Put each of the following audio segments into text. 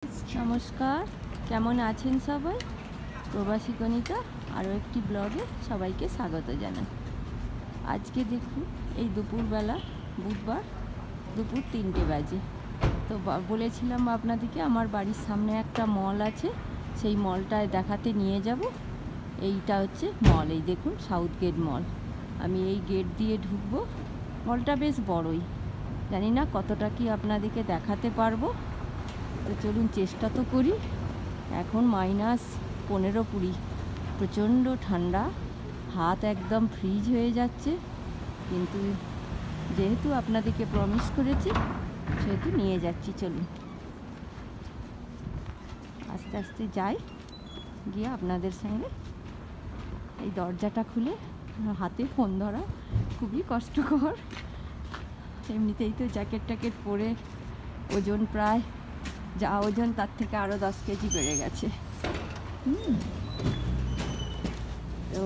নমস্কার, কেমন আছেন সবাই? প্রবাসী কণিকা আরও একটি ব্লগে সবাইকে স্বাগত জানাই। আজকে দেখুন, এই দুপুরবেলা, বুধবার দুপুর 3টে বাজে। তো বলেছিলাম আপনাদেরকে আমার বাড়ির সামনে একটা মল আছে, সেই মলটায় দেখাতে নিয়ে যাব। এইটা হচ্ছে মল, এই দেখুন সাউথ গেট মল। আমি এই গেট দিয়ে ঢুকবো। মলটা বেশ বড়ই, জানি না কতটা কি আপনাদেরকে দেখাতে পারবো। তো চলুন চেষ্টা তো করি। এখন -15-20, প্রচণ্ড ঠান্ডা, হাত একদম ফ্রিজ হয়ে যাচ্ছে, কিন্তু যেহেতু আপনাদেরকে প্রমিস করেছি সেহেতু নিয়ে যাচ্ছি। চলুন আস্তে আস্তে যাই, গিয়ে আপনাদের সঙ্গে। এই দরজাটা খুলে হাতে ফোন ধরা খুবই কষ্টকর। এমনিতেই তো জ্যাকেট ট্যাকেট পরে ওজন প্রায় যা ওজন তার থেকে আরও 10 কেজি বেড়ে গেছে। তো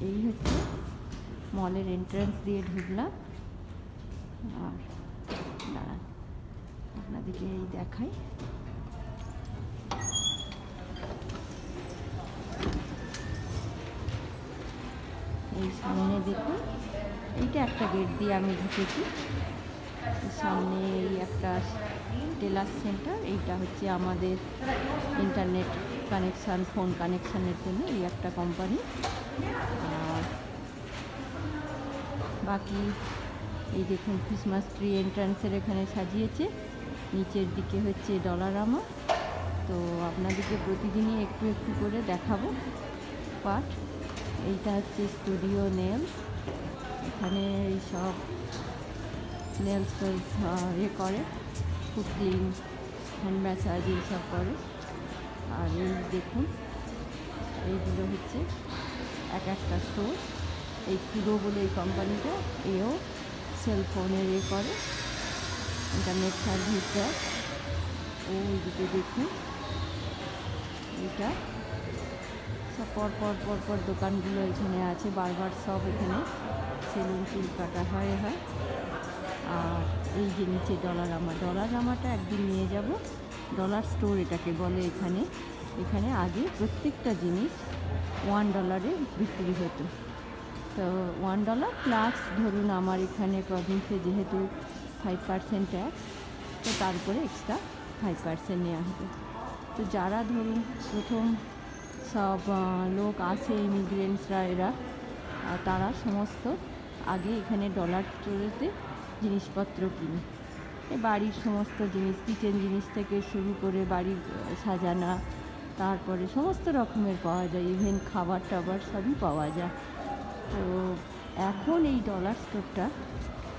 এই হচ্ছে মলের এন্ট্রান্স দিয়ে ঢুকলাম। আর দাঁড়ান আপনাদেরকে এই দেখাই। এই সামনে দেখুন, এইটা একটা গেট দিয়ে আমি ঢুকেছি। সামনে এই একটা টেলার সেন্টার, এইটা হচ্ছে আমাদের ইন্টারনেট কানেকশান, ফোন কানেকশানের জন্য এই একটা কোম্পানি। আর বাকি এই দেখুন ক্রিসমাস ট্রি এন্ট্রান্সের এখানে সাজিয়েছে। নিচের দিকে হচ্ছে ডলারামা। তো আপনাদেরকে প্রতিদিনই একটু একটু করে দেখাবো পার্ট। এইটা হচ্ছে স্টুডিও নেলস, এখানে এই সব নেলস করে, ফুট ক্লিন, হ্যান্ড ম্যাসাজ এইসব করে। আর এই দেখুন, এইগুলো হচ্ছে এক একটা স্টোর। এই পুরো বলে এই কোম্পানিটা, এও সেলফোনের করে, ইন্টারনেট সার্ভিস দেয়। ওইদিকে দেখুন, এটা সব পর দোকানগুলো এখানে আছে, বারবার সব এখানে সেলুন চুল কাটা হয়। আর এই যে নিচে ডলারামাটা একদিন নিয়ে যাব। ডলার স্টোর এটাকে বলে। এখানে আগে প্রত্যেকটা জিনিস $1 বিক্রি হতো। তো $1 প্লাস ধরুন আমার এখানে প্রভিন্সে যেহেতু 5% ট্যাক্স, তো তারপরে এক্সট্রা 5% নেওয়া হতো। তো যারা ধরুন প্রথম সব লোক আসে, ইমিগ্রেন্টসরা, এরা তারা সমস্ত আগে এখানে ডলার স্টোরেতে জিনিসপত্র কিনে। বাড়ির সমস্ত জিনিস, কিচেন জিনিস থেকে শুরু করে বাড়ির সাজানা, তারপরে সমস্ত রকমের পাওয়া যায়, ইভেন খাবার টাবার সবই পাওয়া যায়। তো এখন এই ডলার স্টোরটা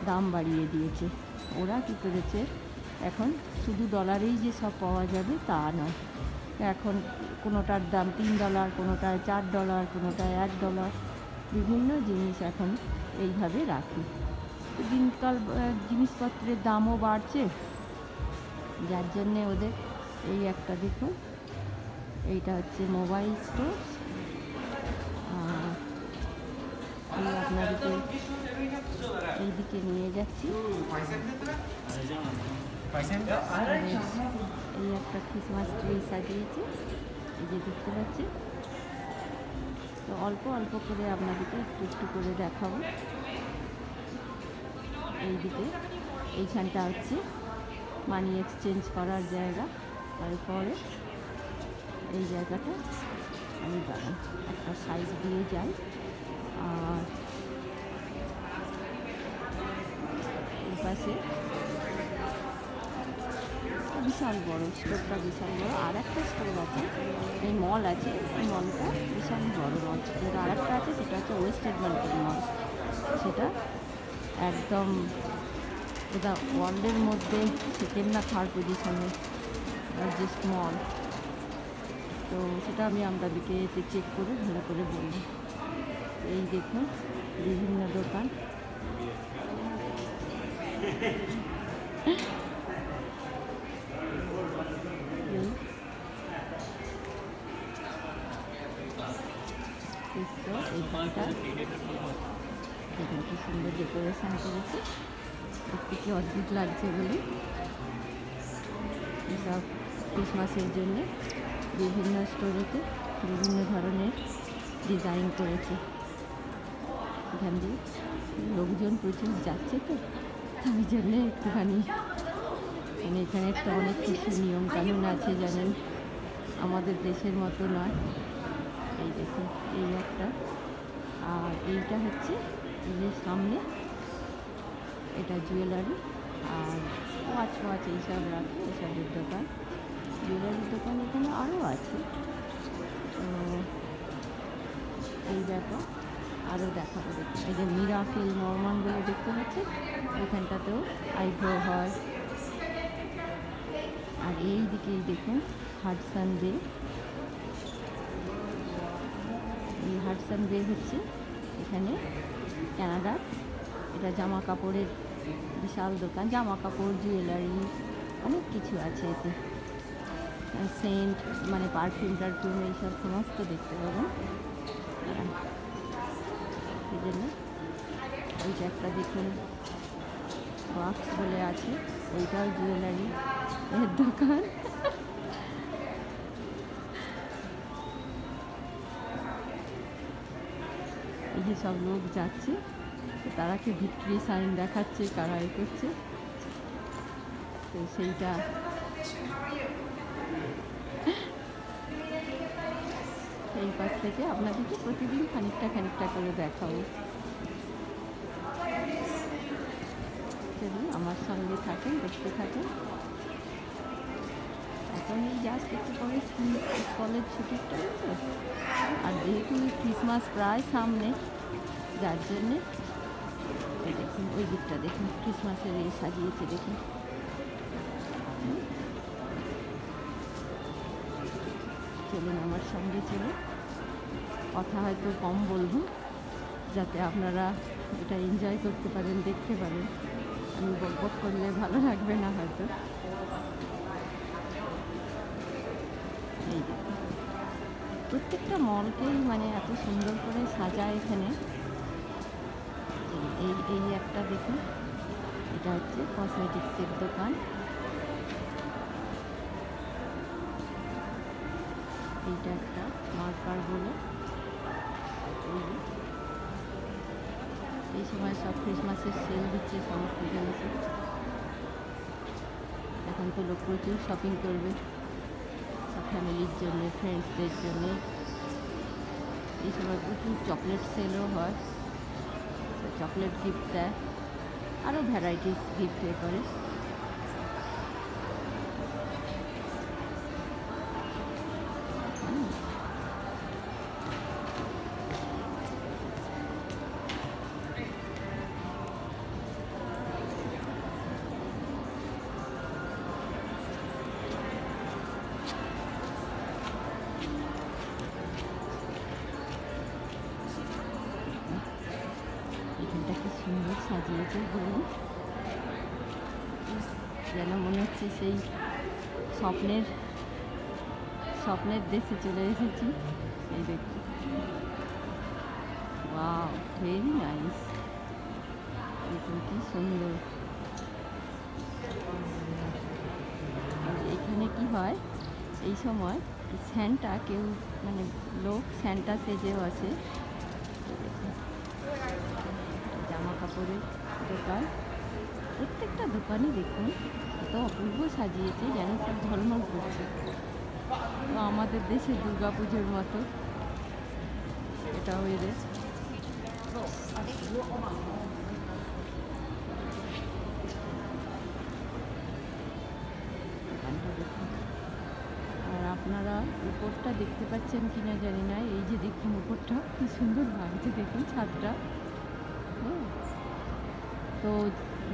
দাম বাড়িয়ে দিয়েছে। ওরা কী করেছে, এখন শুধু ডলারেই যে সব পাওয়া যাবে তা নয়। এখন কোনোটার দাম $3, কোনোটায় $4, কোনোটায় $1, বিভিন্ন জিনিস এখন এইভাবে রাখে। দিনকাল জিনিসপত্রের দামও বাড়ছে, যার জন্যে ওদের এই একটা দেখুন, এইটা হচ্ছে মোবাইল স্টোর। আমি আপনাদেরকে এইদিকে নিয়ে যাচ্ছি। এই একটা ক্রিসমাস ট্রি সাজিয়েছে, এই যে দেখতে পাচ্ছি। তো অল্প অল্প করে আপনাদেরকে একটু একটু করে দেখাবো। এইদিকে এইখানটা হচ্ছে মানি এক্সচেঞ্জ করার জায়গা। তারপরে এই জায়গাটা আমি দাঁড়ান একটা সাইড দিয়ে যাই। আর এই পাশে বিশাল বড় স্টোরটা, বিশাল বড়। আর একটা স্টোর আছে, এই মল আছে, এই মলটা বিশাল বড় মল। যেটা আর একটা আছে সেটা হচ্ছে ওয়েস্ট এডমন্টন মল। সেটা একদম এটা ওয়ার্ল্ডের মধ্যে সেকেন্ড না থার্ড পজিশনে লার্জেস্ট মল। তো সেটা আমি আপনাদেরকে এতে চেক করে ভালো করে বলব। এই দেখুন বিভিন্ন দোকান, এইখানটা দেখুন কি সুন্দর ডেকোরেশন করেছে, দেখতে কি অদ্ভুত লাগছে বলে। সব ক্রিসমাসের জন্য বিভিন্ন স্টোরেতে বিভিন্ন ধরনের ডিজাইন করেছে। এখান দিয়ে লোকজন প্রচুর যাচ্ছে, তো তাই জন্যে একটুখানি মানে এখানে একটা অনেক কিছু নিয়মকানুন আছে জানেন, আমাদের দেশের মতো নয়। এই দেখুন এই একটা, আর এইটা হচ্ছে এই যে সামনে এটা জুয়েলারি আর ওয়াচ এইসব রাখে, এসবের দোকান, জুয়েলারির দোকান এখানে আরও আছে। তো এই ব্যাপার আরও দেখাবো। দেখুন এই যে মিরাকেল নর্মানগুলো দেখতে পাচ্ছি, ওইখানটাতেও আইব্রো হয়। আর এই দিকেই দেখুন হাডসন বে। এই হাডসন বে হচ্ছে এখানে কানাডার, এটা জামা কাপড়ের বিশাল দোকান, জামা কাপড়, জুয়েলারি, অনেক কিছু আছে এতে। সেন্ট মানে পারফিউম টারফিউম এইসব সমস্ত দেখতে পাবেন। এই জন্য ওই যে একটা দেখুন ওয়াক্স বলে আছে, ওইটাও জুয়েলারি এর দোকান। এই যে সব লোক যাচ্ছে, তারাকে ভিক্টরি সাইন দেখাচ্ছে, কারা এ করছে, তো সেইটা এই পাশ থেকে আপনাদেরকে প্রতিদিন খানিকটা করে দেখাবো। চলুন আমার সঙ্গে থাকেন, দেখতে থাকেন। এখন এই জাস্ট একটু পরে কলেজ ছুটির টাইম তো, আর যেহেতু ক্রিসমাস প্রায় সামনে, যার জন্যে এই দেখুন ওই দিকটা দেখুন ক্রিসমাসের এ সাজিয়েছে দেখুন। চলুন আমার সঙ্গে চলে, কথা হয়তো কম বলবো যাতে আপনারা এটা এনজয় করতে পারেন, দেখতে পারেন। আমি বকবক করলে ভালো লাগবে না হয়তো। এই দেখুন প্রত্যেকটা মলকেই মানে এত সুন্দর করে সাজায় এখানে। এই একটা দেখুন, এটা হচ্ছে কসমেটিক্সের দোকান। এইটা একটা মার্কার বলে, এই সময় সব ক্রিসমাসের সেল দিচ্ছে সমস্ত জিনিসে। এখন তো লোক প্রচুর শপিং করবে সব ফ্যামিলির জন্য, ফ্রেন্ডসদের জন্যে। এই সময় প্রচুর চকলেট সেলও হয়, চকলেট গিফট দেয়, আরও ভ্যারাইটিস গিফট এ করে। এখানটা কি সুন্দর সাজিয়েছে বলুন, যেন মনে হচ্ছে সেই স্বপ্নের দেশে চলে এসেছি। এই দেখুন, ওয়াও ভেরি নাইস, দেখুন কি সুন্দর। এখানে কি হয় এই সময়, স্যান্টা কেউ মানে লোক স্যান্টা সেজেও আছে। জামা কাপড়ের দোকান, প্রত্যেকটা দোকানই দেখুন এত অপূর্ব সাজিয়েছে, যেন সব ঝলমল করছে। তো আমাদের দেশে দুর্গা পুজোর মতো এটাও এদের। আর আপনারা উপরটা দেখতে পাচ্ছেন কিনা জানি না, এই যে দেখুন উপরটা কি সুন্দর লাগছে, দেখুন ছাদটা। তো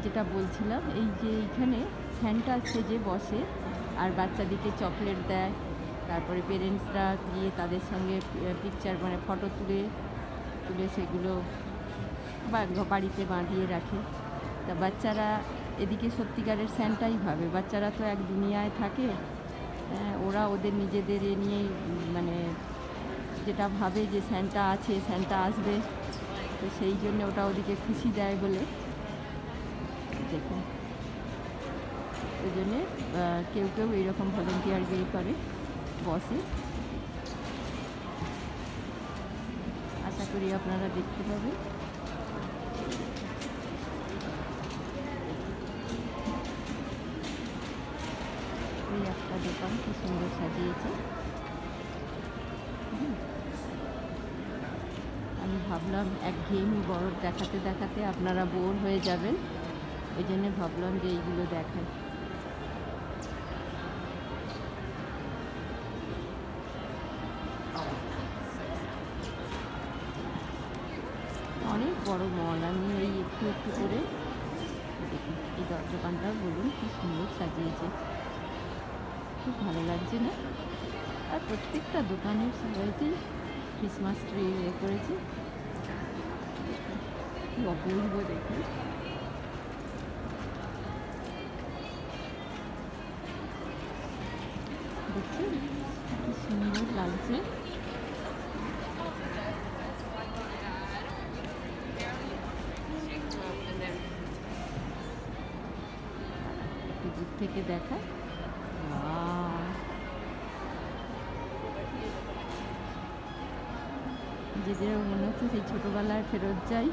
যেটা বলছিলাম, এই যে এইখানে স্যান্টা সেজে বসে আর বাচ্চাদেরকে চকলেট দেয়, তারপরে পেরেন্টসরা গিয়ে তাদের সঙ্গে পিকচার মানে ফটো তুলে সেগুলো বাড়িতে বাঁধিয়ে রাখে। তা বাচ্চারা এদিকে সত্যিকারের স্যান্টাই ভাবে, বাচ্চারা তো এক দুনিয়ায় থাকে, ওরা ওদের নিজেদের এ নিয়েই মানে যেটা ভাবে যে স্যান্টা আছে, স্যান্টা আসবে, তো সেই জন্য ওটা ওদিকে খুশি দেয় বলে। দেখুন ওই জন্যে কেউ কেউ এইরকম ভলেন্টিয়ারগিরি করে, বসে। আশা করি আপনারা দেখতে পাবেন। এই একটা দোকান কি সুন্দর সাজিয়েছে। আমি ভাবলাম একঘেয়েমি বরফ দেখাতে দেখাতে আপনারা বোর হয়ে যাবেন, ওই জন্য ভাবলাম যে এইগুলো দেখাই। অনেক বড় মল। আমি এই একটু একটু করে দেখুন, এই দোকানটা বলুন কি সুন্দর সাজিয়েছে, খুব ভালো লাগছে না? আর প্রত্যেকটা দোকানের সবাইতেই ক্রিসমাস ট্রি করেছে, কি অপূর্ব দেখুন। দেখছেন কি সুন্দর লাগছে। একটু দূর থেকে দেখা, নিজেদের মনে হচ্ছে সেই ছোটোবেলায় ফেরত যাই।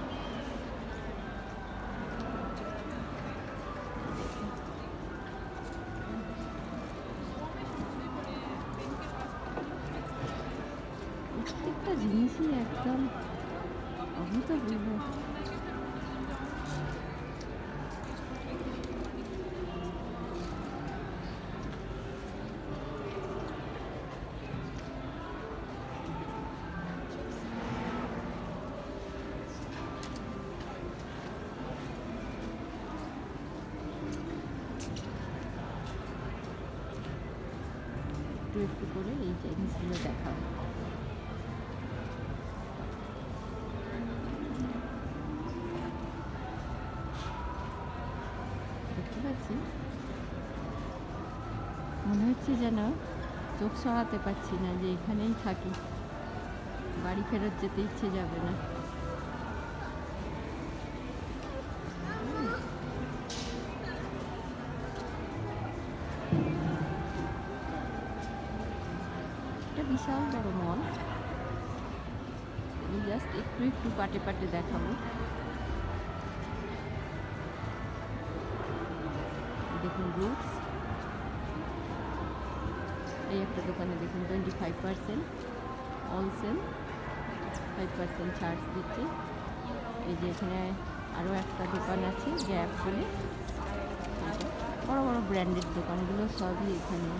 প্রত্যেকটা জিনিসই একদম অভূতপূর্ব। একটু একটু করে এই জিনিসগুলো দেখাবো। দেখতে পাচ্ছি, মনে হচ্ছে যেন চোখ সরাতে পারছি না যে এখানেই থাকি, বাড়ি ফেরত যেতে ইচ্ছে যাবে না। এটা বিশাল বড় মল। আমি জাস্ট একটু একটু পাটে পাটে দেখাবো। দেখুন রুটস, এই একটা দোকানে দেখুন 25% অল সেল, 5% ছাড় দিচ্ছে। এই যে এখানে আরও একটা দোকান আছে গ্যাপ বলে, বড় বড় ব্র্যান্ডেড দোকানগুলো সবই এখানে।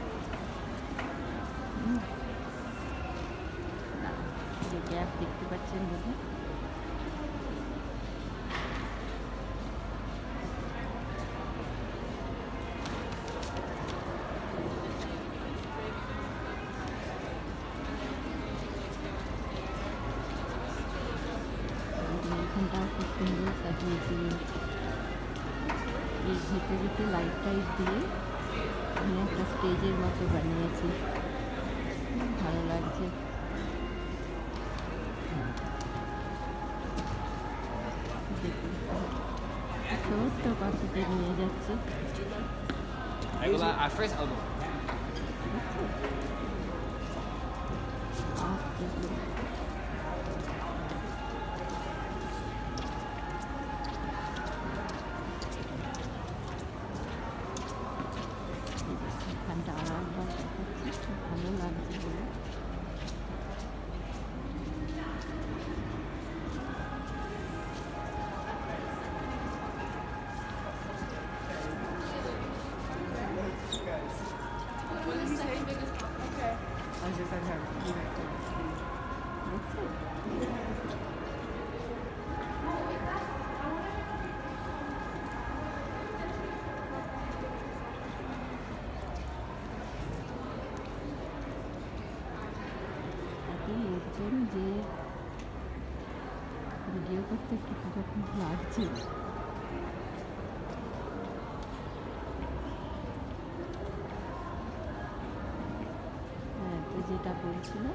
যে গ্যাপ দেখতে পাচ্ছেন বোধহয়, এখানটাও খুব সুন্দর সাজিয়েছে। এই ভেতরে লাইট টাইট দিয়ে এখানে একটা স্টেজের মতো বানিয়েছে, ভালো লাগছে। দেখুন ছোট্ট পাখিতে নিয়ে যাচ্ছে। এখানটা আর একবার দেখাচ্ছি, খুব ভালো লাগছে বলে। লোকজন যে ভিডিও করতে কীরকম লাগছে। হ্যাঁ, তো যেটা বলছিল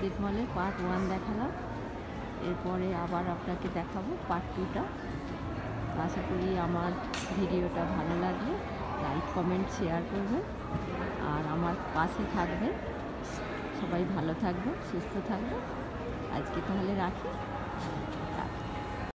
সানসেট মলের পার্ট 1 দেখালাম। এরপরে আবার আপনাকে দেখাবো পার্ট 2টা। আশা করি আমার ভিডিওটা ভালো লাগলে লাইক কমেন্ট শেয়ার করবেন আর আমার পাশে থাকবেন। সবাই ভালো থাকবেন, সুস্থ থাকবেন। আজকে তাহলে রাখি।